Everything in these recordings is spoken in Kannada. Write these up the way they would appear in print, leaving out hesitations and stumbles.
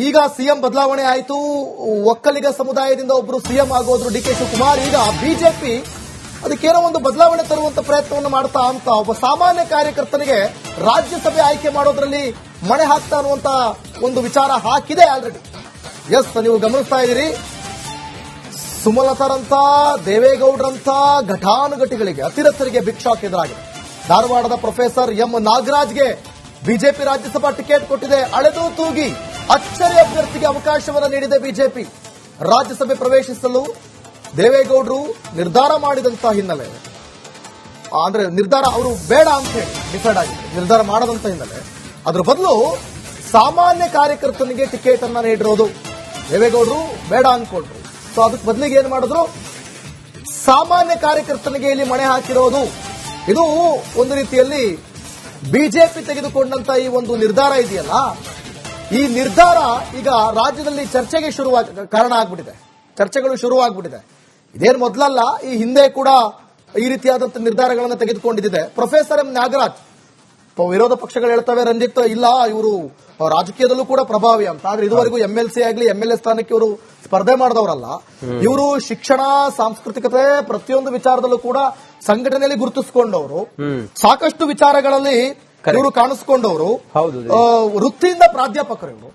ಈಗ ಸಿಎಂ ಬದಲಾವಣೆ ಆಯಿತು. ಒಕ್ಕಲಿಗ ಸಮುದಾಯದಿಂದ ಒಬ್ಬರು ಸಿಎಂ ಆಗೋದ್ರು ಡಿ ಕೆ ಶಿವಕುಮಾರ್. ಈಗ ಬಿಜೆಪಿ ಅದಕ್ಕೇನೋ ಒಂದು ಬದಲಾವಣೆ ತರುವಂತ ಪ್ರಯತ್ನವನ್ನು ಮಾಡ್ತಾ ಅಂತ ಒಬ್ಬ ಸಾಮಾನ್ಯ ಕಾರ್ಯಕರ್ತನಿಗೆ ರಾಜ್ಯಸಭೆ ಆಯ್ಕೆ ಮಾಡೋದ್ರಲ್ಲಿ ಮಣೆ ಹಾಕ್ತಾ ಅನ್ನುವಂತ ಒಂದು ವಿಚಾರ ಹಾಕಿದೆ ಆಲ್ರೆಡಿ. ಎಸ್, ನೀವು ಗಮನಿಸ್ತಾ ಇದ್ದೀರಿ. ಸುಮಲತಾರಂತ, ದೇವೇಗೌಡರಂತ ಘಟಾನುಘಟಿಗಳಿಗೆ, ಅತಿರಥರಿಗೆ ಬಿಗ್ ಶಾಕ್ ಎದುರಾಗಿದೆ. ಧಾರವಾಡದ ಪ್ರೊಫೆಸರ್ ಎಂ ನಾಗರಾಜ್ಗೆ ಬಿಜೆಪಿ ರಾಜ್ಯಸಭಾ ಟಿಕೆಟ್ ಕೊಟ್ಟಿದೆ. ಅಳೆದು ತೂಗಿ ಅಚ್ಚರಿ ಅಭ್ಯರ್ಥಿಗೆ ಅವಕಾಶವನ್ನು ನೀಡಿದೆ ಬಿಜೆಪಿ. ರಾಜ್ಯಸಭೆ ಪ್ರವೇಶಿಸಲು ದೇವೇಗೌಡರು ನಿರ್ಧಾರ ಮಾಡಿದಂತಹ ಹಿನ್ನೆಲೆ, ಅಂದ್ರೆ ನಿರ್ಧಾರ ಅವರು ಬೇಡ ಅಂತ ಹೇಳಿ ಡಿಸೈಡ್ ಆಗಿದೆ, ನಿರ್ಧಾರ ಮಾಡದಂತ ಹಿನ್ನೆಲೆ ಅದ್ರ ಬದಲು ಸಾಮಾನ್ಯ ಕಾರ್ಯಕರ್ತನಿಗೆ ಟಿಕೆಟ್ ಅನ್ನ ನೀಡಿರೋದು. ದೇವೇಗೌಡರು ಬೇಡ ಅನ್ಕೊಂಡ್ರು, ಸೊ ಅದಕ್ಕೆ ಬದಲಿಗೆ ಏನ್ ಮಾಡಿದ್ರು, ಸಾಮಾನ್ಯ ಕಾರ್ಯಕರ್ತನಿಗೆ ಇಲ್ಲಿ ಮಣೆ ಹಾಕಿರೋದು. ಇದು ಒಂದು ರೀತಿಯಲ್ಲಿ ಬಿಜೆಪಿ ತೆಗೆದುಕೊಂಡಂತ ಈ ಒಂದು ನಿರ್ಧಾರ ಇದೆಯಲ್ಲ, ಈ ನಿರ್ಧಾರ ಈಗ ರಾಜ್ಯದಲ್ಲಿ ಚರ್ಚೆಗೆ ಕಾರಣ ಆಗ್ಬಿಟ್ಟಿದೆ. ಚರ್ಚೆಗಳು ಶುರುವಾಗ್ಬಿಟ್ಟಿದೆ. ಇದೇನು ಮೊದಲಲ್ಲ, ಈ ಹಿಂದೆ ಕೂಡ ಈ ರೀತಿಯಾದಂತಹ ನಿರ್ಧಾರಗಳನ್ನು ತೆಗೆದುಕೊಂಡಿದೆ. ಪ್ರೊಫೆಸರ್ ಎಂ ನಾಗರಾಜ್, ವಿರೋಧ ಪಕ್ಷಗಳು ಹೇಳ್ತವೆ ರಂಜಿತ್ ಇಲ್ಲ ಇವರು ರಾಜಕೀಯದಲ್ಲೂ ಕೂಡ ಪ್ರಭಾವಿ ಅಂತ. ಆದ್ರೆ ಇದುವರೆಗೂ ಎಂಎಲ್ಸಿ ಆಗಲಿ ಎಂಎಲ್ಎ ಸ್ಥಾನಕ್ಕೆ ಇವರು ಸ್ಪರ್ಧೆ ಮಾಡಿದವರಲ್ಲ. ಇವರು ಶಿಕ್ಷಣ, ಸಾಂಸ್ಕೃತಿಕತೆ ಪ್ರತಿಯೊಂದು ವಿಚಾರದಲ್ಲೂ ಕೂಡ ಸಂಘಟನೆಯಲ್ಲಿ ಗುರುತಿಸಿಕೊಂಡವರು, ಸಾಕಷ್ಟು ವಿಚಾರಗಳಲ್ಲಿ ಇವರು ಕಾಣಿಸಿಕೊಂಡವರು, ವೃತ್ತಿಯಿಂದ ಪ್ರಾಧ್ಯಾಪಕರು ಇವರು.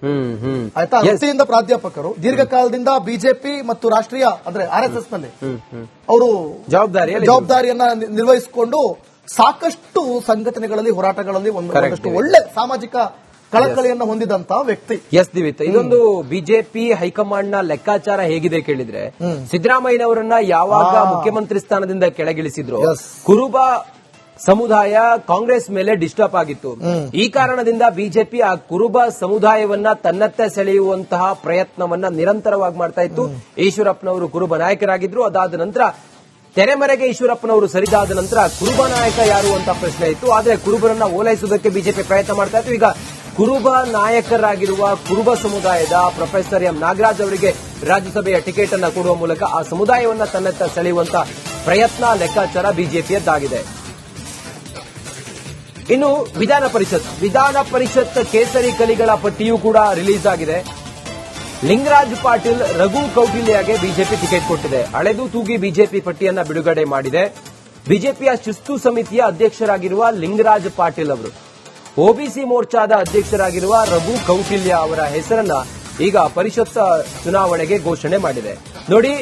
ಆಯ್ತಾ, ವೃತ್ತಿಯಿಂದ ಪ್ರಾಧ್ಯಾಪಕರು, ದೀರ್ಘಕಾಲದಿಂದ ಬಿಜೆಪಿ ಮತ್ತು ರಾಷ್ಟ್ರೀಯ ಅಂದ್ರೆ RSS ನಲ್ಲಿ ಅವರು ಜವಾಬ್ದಾರಿಯನ್ನ ನಿರ್ವಹಿಸಿಕೊಂಡು ಸಾಕಷ್ಟು ಸಂಘಟನೆಗಳಲ್ಲಿ, ಹೋರಾಟಗಳಲ್ಲಿ ಒಂದಷ್ಟು ಒಳ್ಳೆ ಸಾಮಾಜಿಕ ಕಳಕಳಿಯನ್ನು ಹೊಂದಿದಂತ ವ್ಯಕ್ತಿ. ಎಸ್ ದಿವಿತ್, ಇದೊಂದು ಬಿಜೆಪಿ ಹೈಕಮಾಂಡ್ ನ ಲೆಕ್ಕಾಚಾರ ಹೇಗಿದೆ ಕೇಳಿದ್ರೆ, ಸಿದ್ದರಾಮಯ್ಯನವರನ್ನ ಯಾವಾಗ ಮುಖ್ಯಮಂತ್ರಿ ಸ್ಥಾನದಿಂದ ಕೆಳಗಿಳಿಸಿದ್ರು, ಕುರುಬ ಸಮುದಾಯ ಕಾಂಗ್ರೆಸ್ ಮೇಲೆ ಡಿಸ್ಟರ್ಬ್ ಆಗಿತ್ತು. ಈ ಕಾರಣದಿಂದ ಬಿಜೆಪಿ ಆ ಕುರುಬ ಸಮುದಾಯವನ್ನ ತನ್ನತ್ತ ಸೆಳೆಯುವಂತಹ ಪ್ರಯತ್ನವನ್ನ ನಿರಂತರವಾಗಿ ಮಾಡ್ತಾ ಇತ್ತು. ಈಶ್ವರಪ್ಪನವರು ಕುರುಬ ನಾಯಕರಾಗಿದ್ರು. ಅದಾದ ನಂತರ ತೆರೆಮರೆಗೆ ಈಶ್ವರಪ್ಪನವರು ಸರಿದಾದ ನಂತರ ಕುರುಬ ನಾಯಕ ಯಾರು ಅಂತ ಪ್ರಶ್ನೆ ಇತ್ತು. ಆದ್ರೆ ಕುರುಬರನ್ನ ಓಲೈಸುವುದಕ್ಕೆ ಬಿಜೆಪಿ ಪ್ರಯತ್ನ ಮಾಡ್ತಾ ಇತ್ತು. ಈಗ ಕುರುಬ ನಾಯಕರಾಗಿರುವ ಕುರುಬ ಸಮುದಾಯದ ಪ್ರೊಫೆಸರ್ ಎಂ ನಾಗರಾಜ್ ಅವರಿಗೆ ರಾಜ್ಯಸಭೆಯ ಟಿಕೆಟ್ ಅನ್ನ ಕೊಡುವ ಮೂಲಕ ಆ ಸಮುದಾಯವನ್ನ ತನ್ನತ್ತ ಸೆಳೆಯುವಂತ ಪ್ರಯತ್ನ, ಲೆಕ್ಕಾಚಾರ ಬಿಜೆಪಿಯದ್ದಾಗಿದೆ. ಇನ್ನು ವಿಧಾನ ಪರಿಷತ್ ಕೇಸರಿ ಕಲಿಗಳ ಪಟ್ಟಿಯೂ ಕೂಡ ರಿಲೀಸ್ ಆಗಿದೆ. ಲಿಂಗರಾಜ್ ಪಾಟೀಲ್, ರಘು ಕೌಟಿಲ್ಯಗೆ ಬಿಜೆಪಿ ಟಿಕೆಟ್ ಕೊಟ್ಟಿದೆ. ಅಳೆದು ತೂಗಿ ಬಿಜೆಪಿ ಪಟ್ಟಿಯನ್ನ ಬಿಡುಗಡೆ ಮಾಡಿದೆ. ಬಿಜೆಪಿಯ ಶಿಸ್ತು ಸಮಿತಿಯ ಅಧ್ಯಕ್ಷರಾಗಿರುವ ಲಿಂಗರಾಜ್ ಪಾಟೀಲ್ ಅವರು, ಒಬಿಸಿ ಮೋರ್ಚಾದ ಅಧ್ಯಕ್ಷರಾಗಿರುವ ರಘು ಕೌಟಿಲ್ಯ ಅವರ ಹೆಸರನ್ನ ಈಗ ಪರಿಷತ್ ಚುನಾವಣೆಗೆ ಘೋಷಣೆ ಮಾಡಿದೆ. ನೋಡಿ,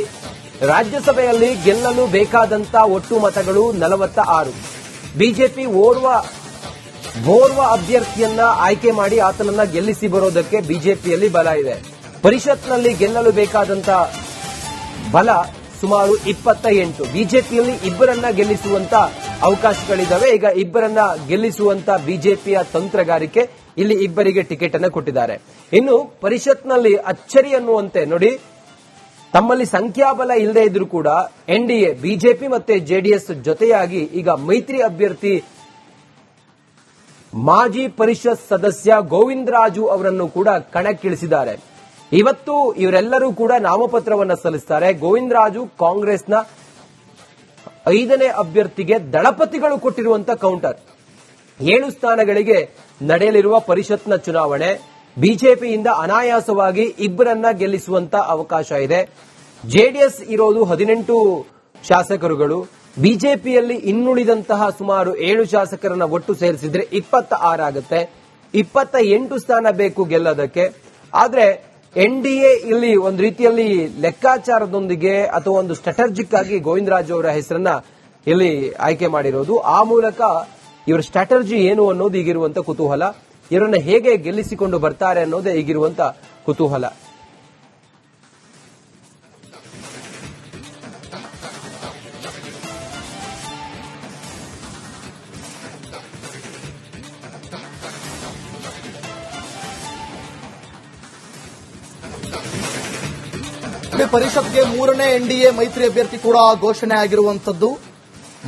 ರಾಜ್ಯಸಭೆಯಲ್ಲಿ ಗೆಲ್ಲಲು ಬೇಕಾದಂತ ಒಟ್ಟು ಮತಗಳು 46. ಬಿಜೆಪಿ ಓರ್ವ ಅಭ್ಯರ್ಥಿಯನ್ನ ಆಯ್ಕೆ ಮಾಡಿ ಆತನನ್ನ ಗೆಲ್ಲಿಸಿ ಬರೋದಕ್ಕೆ ಬಿಜೆಪಿಯಲ್ಲಿ ಬಲ ಇದೆ. ಪರಿಷತ್ನಲ್ಲಿ ಗೆಲ್ಲಲು ಬೇಕಾದಂತ ಬಲ ಸುಮಾರು 28. ಬಿಜೆಪಿಯಲ್ಲಿ ಇಬ್ಬರನ್ನ ಗೆಲ್ಲಿಸುವಂತ ಅವಕಾಶಗಳಿದ್ದಾವೆ. ಈಗ ಇಬ್ಬರನ್ನ ಗೆಲ್ಲಿಸುವಂತ ಬಿಜೆಪಿಯ ತಂತ್ರಗಾರಿಕೆ, ಇಲ್ಲಿ ಇಬ್ಬರಿಗೆ ಟಿಕೆಟ್ ಅನ್ನು ಕೊಟ್ಟಿದ್ದಾರೆ. ಇನ್ನು ಪರಿಷತ್ನಲ್ಲಿ ಅಚ್ಚರಿ ಅನ್ನುವಂತೆ ನೋಡಿ, ತಮ್ಮಲ್ಲಿ ಸಂಖ್ಯಾಬಲ ಇಲ್ಲದೆ ಇದ್ರೂ ಕೂಡ ಎನ್ಡಿಎ ಬಿಜೆಪಿ ಮತ್ತೆ ಜೆಡಿಎಸ್ ಜೊತೆಯಾಗಿ ಈಗ ಮೈತ್ರಿ ಅಭ್ಯರ್ಥಿ ಮಾಜಿ ಪರಿಷತ್ ಸದಸ್ಯ ಗೋವಿಂದರಾಜು ಅವರನ್ನು ಕೂಡ ಕಣಕ್ಕಿಳಿಸಿದ್ದಾರೆ. ಇವತ್ತು ಇವರೆಲ್ಲರೂ ಕೂಡ ನಾಮಪತ್ರವನ್ನು ಸಲ್ಲಿಸುತ್ತಾರೆ. ಗೋವಿಂದರಾಜು ಕಾಂಗ್ರೆಸ್ನ 5ನೇ ಅಭ್ಯರ್ಥಿಗೆ ದಳಪತಿಗಳು ಕೊಟ್ಟಿರುವಂತಹ ಕೌಂಟರ್. 7 ಸ್ಥಾನಗಳಿಗೆ ನಡೆಯಲಿರುವ ಪರಿಷತ್ನ ಚುನಾವಣೆ, ಬಿಜೆಪಿಯಿಂದ ಅನಾಯಾಸವಾಗಿ ಇಬ್ಬರನ್ನ ಗೆಲ್ಲಿಸುವಂತ ಅವಕಾಶ ಇದೆ. ಜೆಡಿಎಸ್ ಇರೋದು 18 ಶಾಸಕರುಗಳು. ಬಿಜೆಪಿಯಲ್ಲಿ ಇನ್ನುಳಿದಂತಹ ಸುಮಾರು 7 ಶಾಸಕರನ್ನ ಒಟ್ಟು ಸೇರಿಸಿದ್ರೆ 26 ಆಗುತ್ತೆ. 28 ಸ್ಥಾನ ಬೇಕು ಗೆಲ್ಲೋದಕ್ಕೆ. ಆದ್ರೆ ಎನ್ಡಿಎ ಇಲ್ಲಿ ಒಂದು ರೀತಿಯಲ್ಲಿ ಲೆಕ್ಕಾಚಾರದೊಂದಿಗೆ ಅಥವಾ ಒಂದು ಸ್ಟ್ರಾಟಜಿಕ್ ಆಗಿ ಗೋವಿಂದರಾಜು ಅವರ ಹೆಸರನ್ನ ಇಲ್ಲಿ ಆಯ್ಕೆ ಮಾಡಿರೋದು. ಆ ಮೂಲಕ ಇವರ ಸ್ಟ್ರಾಟಜಿ ಏನು ಅನ್ನೋದು ಈಗಿರುವಂತ ಕುತೂಹಲ. ಇವರನ್ನ ಹೇಗೆ ಗೆಲ್ಲಿಸಿಕೊಂಡು ಬರ್ತಾರೆ ಅನ್ನೋದೇ ಈಗಿರುವಂತ ಕುತೂಹಲ. ಪರಿಷತ್ಗೆ 3ನೇ ಎನ್ಡಿಎ ಮೈತ್ರಿ ಅಭ್ಯರ್ಥಿ ಕೂಡ ಘೋಷಣೆ ಆಗಿರುವಂತದ್ದು.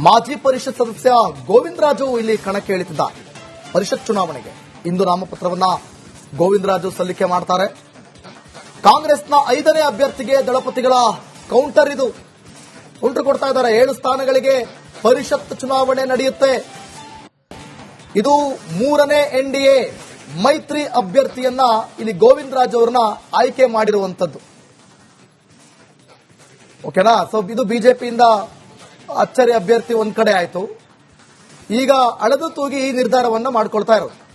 ಮಾಜಿ ಪರಿಷತ್ ಸದಸ್ಯ ಗೋವಿಂದರಾಜು ಇಲ್ಲಿ ಕಣಕ್ಕೆ ಇಳಿತಿದ್ದಾರೆ. ಪರಿಷತ್ ಚುನಾವಣೆಗೆ ಇಂದು ನಾಮಪತ್ರವನ್ನ ಗೋವಿಂದರಾಜು ಸಲ್ಲಿಕೆ ಮಾಡ್ತಾರೆ. ಕಾಂಗ್ರೆಸ್ನ 5ನೇ ಅಭ್ಯರ್ಥಿಗೆ ದಳಪತಿಗಳ ಕೌಂಟರ್ ಇದು. ಕೌಂಟರ್ ಕೊಡ್ತಾ ಇದ್ದಾರೆ. 7 ಸ್ಥಾನಗಳಿಗೆ ಪರಿಷತ್ ಚುನಾವಣೆ ನಡೆಯುತ್ತೆ. ಇದು 3ನೇ ಎನ್ಡಿಎ ಮೈತ್ರಿ ಅಭ್ಯರ್ಥಿಯನ್ನ ಇಲ್ಲಿ ಗೋವಿಂದ ರಾಜ್ ಅವರನ್ನ ಆಯ್ಕೆ ಮಾಡಿರುವಂತದ್ದು. ಓಕೆನಾ? ಸೊ ಇದು ಬಿಜೆಪಿಯಿಂದ ಅಚ್ಚರಿ ಅಭ್ಯರ್ಥಿ ಒಂದ್ ಕಡೆ ಆಯ್ತು. ಈಗ ಅಳೆದು ತೂಗಿ ಈ ನಿರ್ಧಾರವನ್ನ ಮಾಡ್ಕೊಳ್ತಾ ಇರೋದು.